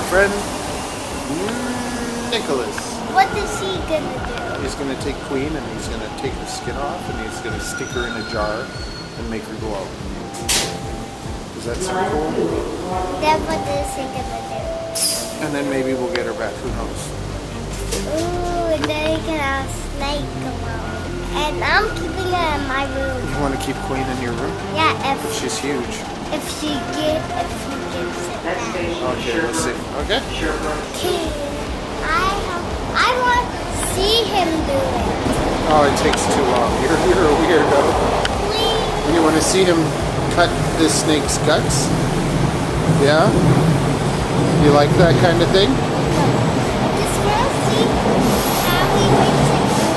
friend, Nicholas. What is he gonna do? He's gonna take Queen and he's gonna take her skin off and he's gonna stick her in a jar and make her glow. Does that sound cool? That's what is he gonna do? And then maybe we'll get her back, who knows? Ooh, and then he can have a snake come out. And I'm keeping her in my room. You want to keep Queen in your room? Yeah, She's huge. if she gives it back. Okay, let's see. Okay? Okay. I want to see him do it. Oh, it takes too long. You're a weirdo. Please. You want to see him cut this snake's guts? Yeah? You like that kind of thing? Just want to see how he makes it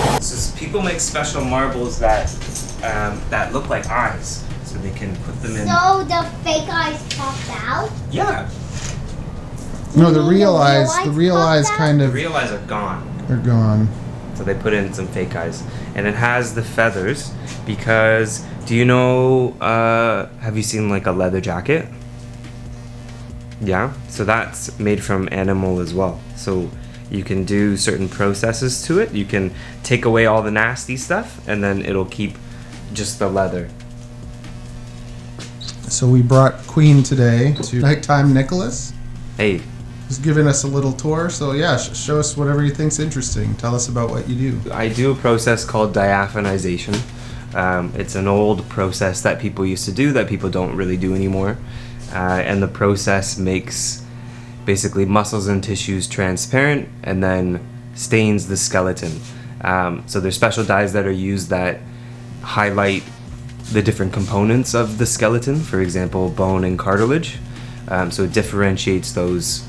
glow. So people make special marbles that look like eyes, so they can put them in. So the fake eyes popped out? Yeah, No, the real eyes kind the of real eyes are gone. are gone. So they put in some fake eyes, and it has the feathers because. Do you know? Have you seen like a leather jacket? Yeah, so that's made from animal as well. So you can do certain processes to it. You can take away all the nasty stuff, and then it'll keep just the leather. So we brought Queen today to Nighttime Nicholas. Hey, He's giving us a little tour. So yeah, show us whatever you think's interesting. Tell us about what you do. I do a process called diaphonization. It's an old process that people used to do that people don't really do anymore. And the process makes basically muscles and tissues transparent and then stains the skeleton. So there's special dyes that are used that highlight the different components of the skeleton, for example, bone and cartilage. So it differentiates those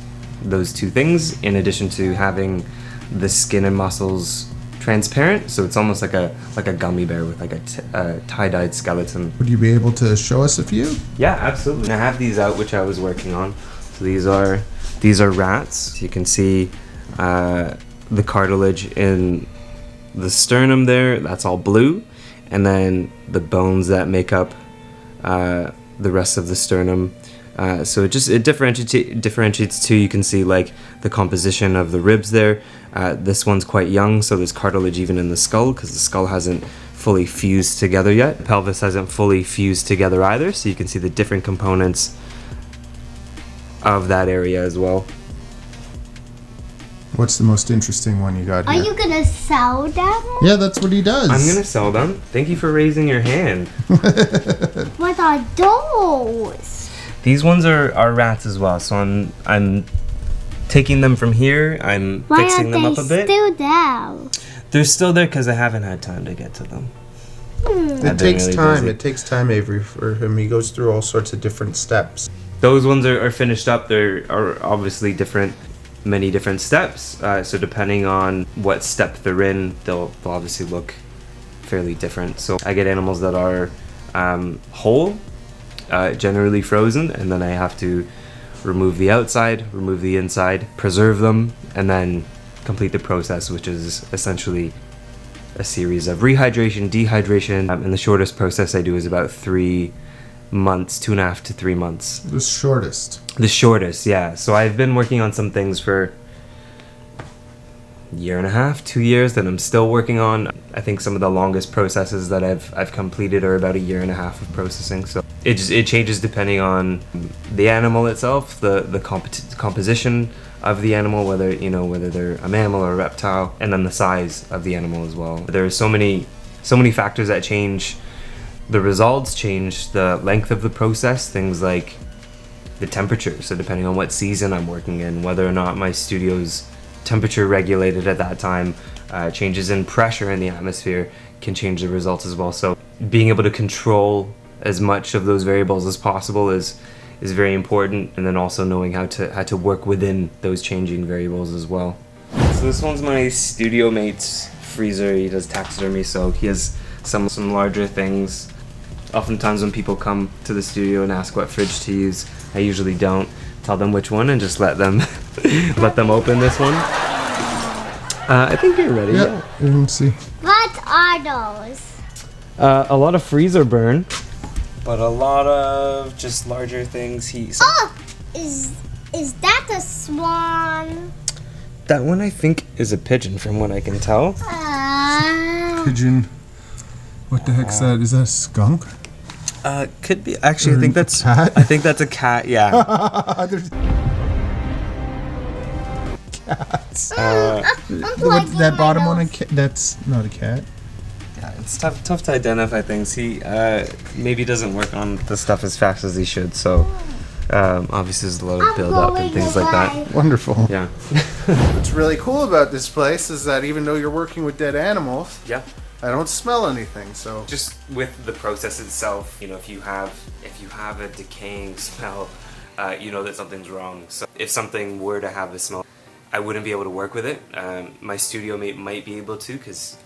two things in addition to having the skin and muscles transparent, so it's almost like a gummy bear with like a tie-dyed skeleton. Would you be able to show us a few? Yeah, absolutely. I have these out, which I was working on. So these are rats. You can see the cartilage in the sternum there. That's all blue, and then the bones that make up the rest of the sternum. So it differentiates too. You can see like the composition of the ribs there. This one's quite young, so there's cartilage even in the skull because the skull hasn't fully fused together yet. The pelvis hasn't fully fused together either, so you can see the different components of that area as well. What's the most interesting one you got Are here? you gonna sell them? Yeah, that's what he does. I'm gonna sell them. Thank you for raising your hand. What are those? These ones are rats as well, so I'm taking them from here. I'm fixing them up a bit. Why are they still there? They're still there because I haven't had time to get to them. It takes time. It takes time, Avery, for him. He goes through all sorts of different steps. Those ones are finished up. There are obviously many different steps. So depending on what step they're in, they'll obviously look fairly different. So I get animals that are whole, generally frozen, and then I have to remove the outside, remove the inside, preserve them, and then complete the process, which is essentially a series of rehydration, dehydration, and the shortest process I do is about 3 months, 2.5 to 3 months. The shortest. The shortest, yeah. So I've been working on some things for a year and a half, 2 years that I'm still working on. I think some of the longest processes that I've completed are about a year and a half of processing. So it changes depending on the animal itself, the composition of the animal, whether they're a mammal or a reptile, and then the size of the animal as well. There are so many factors that change the results, change the length of the process, things like the temperature. So depending on what season I'm working in, whether or not my studio's temperature regulated at that time, changes in pressure in the atmosphere can change the results as well. So being able to control as much of those variables as possible is very important, and then also knowing how to work within those changing variables as well. So this one's my studio mate's freezer. He does taxidermy, so he has some larger things. Oftentimes when people come to the studio and ask what fridge to use, I usually don't tell them which one and just let them open this one. I think you're ready. Yeah. Let's see. What are those? A lot of freezer burn, but a lot of just larger things. Oh, is Is that a swan? That one I think is a pigeon from what I can tell. Pigeon. What the heck's that? Is that a skunk? Could be. Actually, I think that's cat? I think that's a cat. Yeah. There's cats. Unplugging That my bottom one, nose. that's not a cat. Yeah, it's tough to identify things. He maybe doesn't work on the stuff as fast as he should. So obviously there's a lot of I'm build up and going things like that. away. Wonderful. Yeah. What's really cool about this place is that even though you're working with dead animals, Yeah. I don't smell anything. So Just with the process itself, you know, if you have a decaying smell, you know that something's wrong. So if something were to have a smell, I wouldn't be able to work with it. My studio mate might be able to, because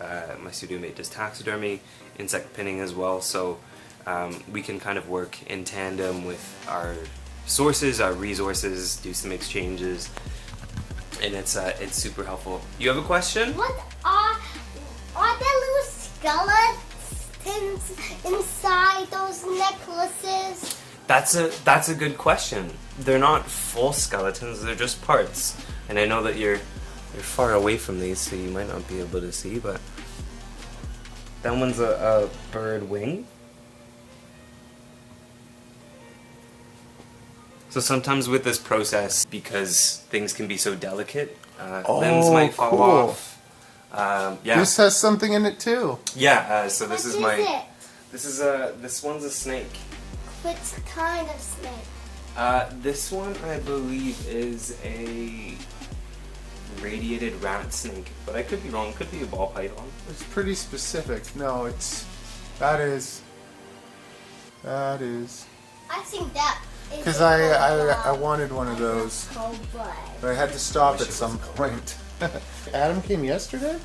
my studio mate does taxidermy, insect pinning as well. So we can kind of work in tandem with our sources, our resources, do some exchanges, and it's super helpful. You have a question? What are there little skeletons inside those necklaces? That's a good question. They're not full skeletons, they're just parts. And I know that you're far away from these, so you might not be able to see, but that one's a bird wing. So sometimes with this process, because things can be so delicate, limbs might fall cool. off. Yeah. this has something in it too. Yeah. So this is my. it? This one's a snake. Which kind of snake? This one I believe is a radiated rat snake, but I could be wrong. Could be a ball python. It's pretty specific. No, that is. I think that is Because a I cobra. wanted one of those, Cobra. but I had to stop Wish at it was some a cobra. point. Adam came yesterday?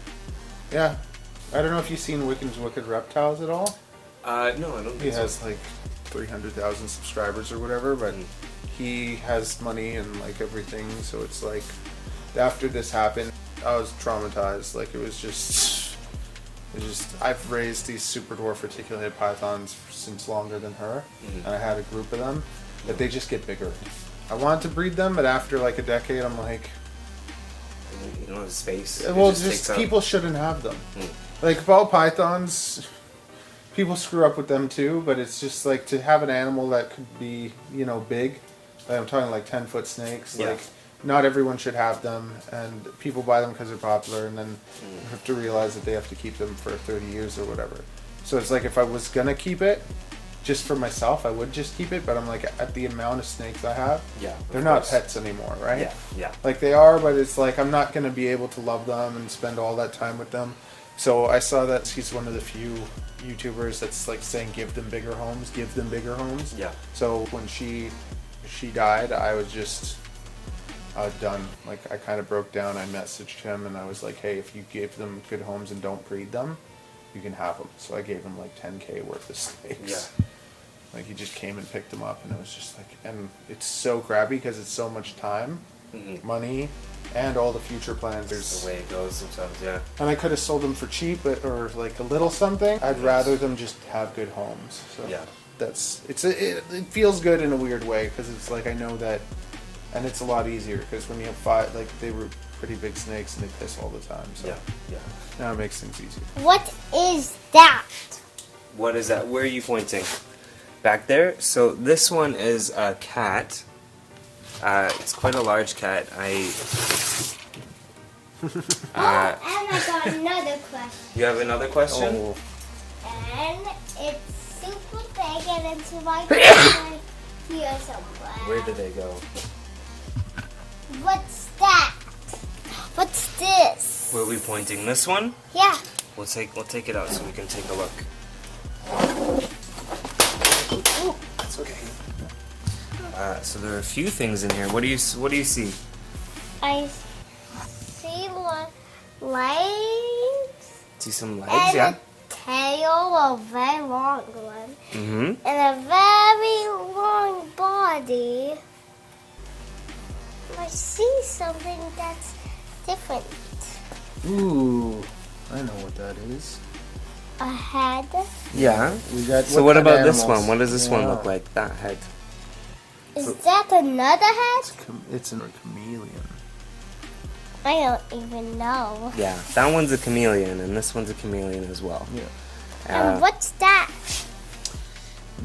Yeah. I don't know if you've seen Wicked's Wicked Reptiles at all. No, I don't He think so. has like 300,000 subscribers or whatever, but he has money and like everything, so it's like after this happened, I was traumatized. Like it was just I've raised these Superdwarf Reticulated Pythons since longer than her, and I had a group of them, that they just get bigger. I wanted to breed them, but after like a decade, I'm like, You don't have space. It well, takes just up- people shouldn't have them. Like ball pythons, people screw up with them too, but it's just like to have an animal that could be, you know, big. Like, I'm talking like 10-foot snakes. Yeah. Like not everyone should have them, and people buy them because they're popular, and then you have to realize that they have to keep them for 30 years or whatever. So it's like if I was gonna keep it, just for myself, I would just keep it. But I'm like, at the amount of snakes I have, Yeah, of they're not course. pets anymore, right? Yeah, yeah. Like they are, but it's like I'm not gonna be able to love them and spend all that time with them. So I saw that he's one of the few YouTubers that's like saying give them bigger homes, give them bigger homes. Yeah. So when she died, I was done. Like I kind of broke down. I messaged him and I was like, hey, if you give them good homes and don't breed them, you can have them. So I gave him like 10K worth of snakes. Yeah. Like he just came and picked them up, and it was just like, and it's so crappy because it's so much time, money, and all the future plans. The There's, way it goes sometimes, yeah. and I could have sold them for cheap, or like a little something. I'd rather them just have good homes. So Yeah. it feels good in a weird way because it's like I know that, and it's a lot easier because when you have five, like they were pretty big snakes and they piss all the time. So Yeah. now it makes things easier. What is that? What is that? Where are you pointing? Back there? So this one is a cat. It's quite a large cat. And I got another question. You have another question? Oh, And it's super big and it's right here somewhere. Where did they go? What's that? What's this? Where are we pointing? This one? Yeah. We'll take it out so we can take a look. That's okay. So there are a few things in here. What do you see? I see one legs See some legs? and Yeah. a tail, a very long one, Mm-hmm. and a very long body. I see something that's different. ooh, I know what that is. A head. Yeah. We got. So what kind of about this animals? one? What does this one Yeah. look like? That head. Is that another head? It's a chameleon. I don't even know. Yeah, that one's a chameleon, and this one's a chameleon as well. Yeah. And what's that?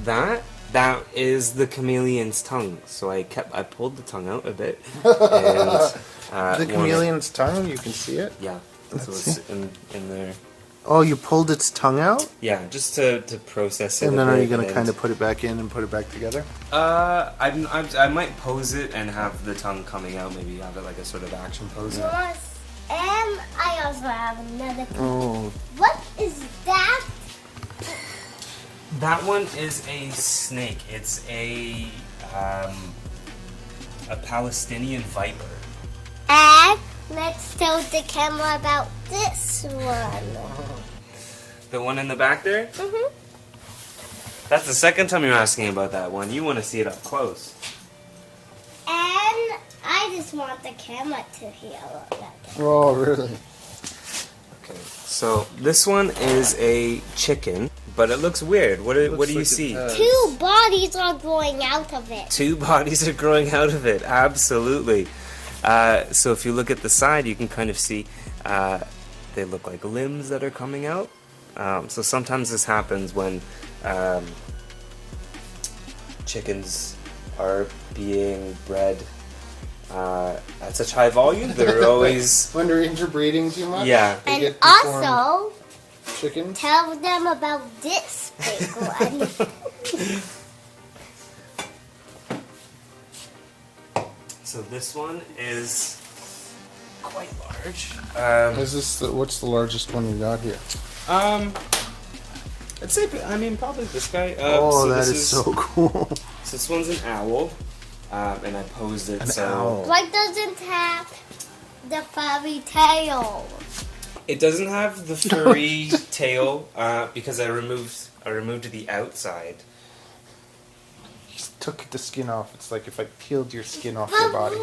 That is the chameleon's tongue. So I pulled the tongue out a bit. And, The chameleon's tongue, you can see it? Yeah. So Let's it's in there. Oh, you pulled its tongue out? Yeah, just to process it. And a then are you bit, going to kind of put it back in and put it back together? I might pose it and have the tongue coming out. Maybe have it like a sort of action pose. Yes. And I also have another. Oh. What is that? That one is a snake. It's a Palestinian viper. And let's tell the camera about this one. The one in the back there? Mhm. That's the second time you're asking about that one. You want to see it up close. And I just want the camera to hear about that. Oh, really? Okay. So this one is a chicken, but it looks weird. What do Looks you like see? it has- Two bodies are growing out of it. Two bodies are growing out of it. Absolutely. So if you look at the side, you can kind of see they look like limbs that are coming out. So sometimes this happens when chickens are being bred at such high volume. They're always When they're interbreeding too much? yeah. They And get deformed also, chickens? tell them about this big one. So this one is quite large. Is this what's the largest one you got here? I'd say probably this guy. Oh, that this is so cool. So this one's an owl, and I posed it. An so owl. Why doesn't have the furry tail? It doesn't have the furry tail because I removed the outside. He took the skin off. It's like if I peeled your skin off your body.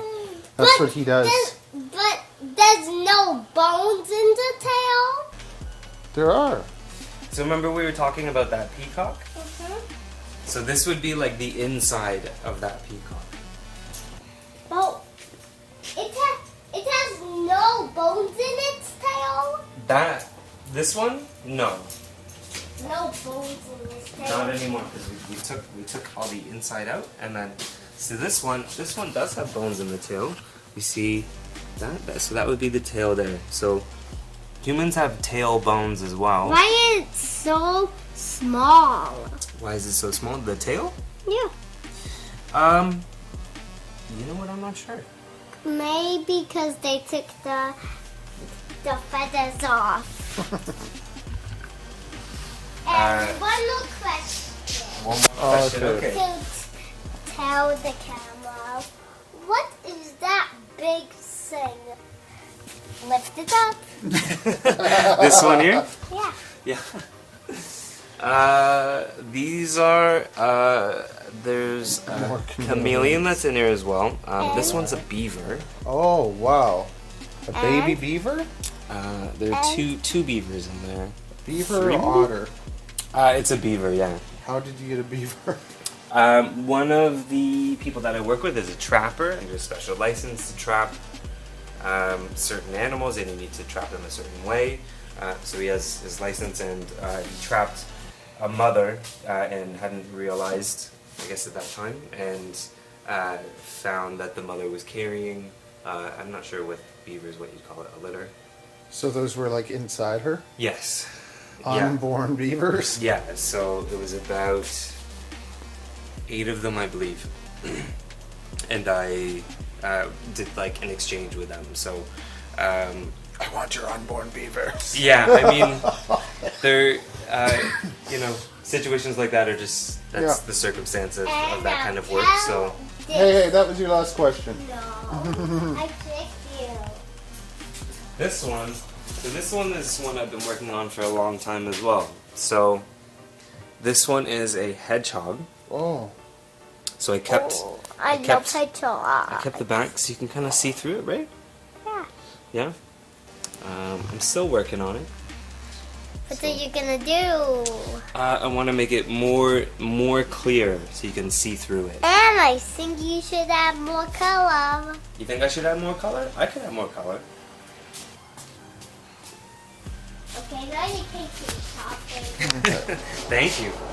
That's what he does. But there's no bones in the tail. There are. So remember we were talking about that peacock? Mhm. So this would be like the inside of that peacock. Well, it has no bones in its tail. This one? No, No bones in its tail. not anymore because we took all the inside out, and then so this one does have bones in the tail. You see that? So that would be the tail there. So humans have tail bones as well. Why is it so small? Why is it so small? The tail? Yeah. You know what? I'm not sure. Maybe because they took the feathers off. And one more question. One more question. okay. Okay. To tell the camera, what is that big thing? Lift it up. This one here? Yeah. Yeah. These are there's More a chameleons. chameleon that's in here as well. This one's a beaver. Oh, wow. A baby And- beaver? There are two beavers in there. Beaver Three? or otter? It's a beaver, yeah. How did you get a beaver? One of the people that I work with is a trapper, and there's a special license to trap certain animals, and you need to trap them a certain way. So he has his license, and he trapped a mother and hadn't realized, I guess at that time, and found that the mother was carrying, I'm not sure with beavers what you'd call it, a litter. So those were like inside her? Yes. Yeah. Unborn beavers? Yeah, so it was about 8 of them, I believe. And I did like an exchange with them. So, I want your unborn beaver. yeah, I mean, they're, situations like that are just, that's Yeah. the circumstance of And that kind of now work. tell So, this- Hey, that was your last question. No, I tricked you. this one is one I've been working on for a long time as well. So, this one is a hedgehog. Oh. So I kept I kept- love hedgehog. I kept the back so you can kind of see through it, right? Yeah. Yeah. I'm still working on it. What are you gonna do? I want to make it more clear so you can see through it. And I think you should add more color. You think I should add more color? I could add more color. Okay, now you can keep talking. Thank you.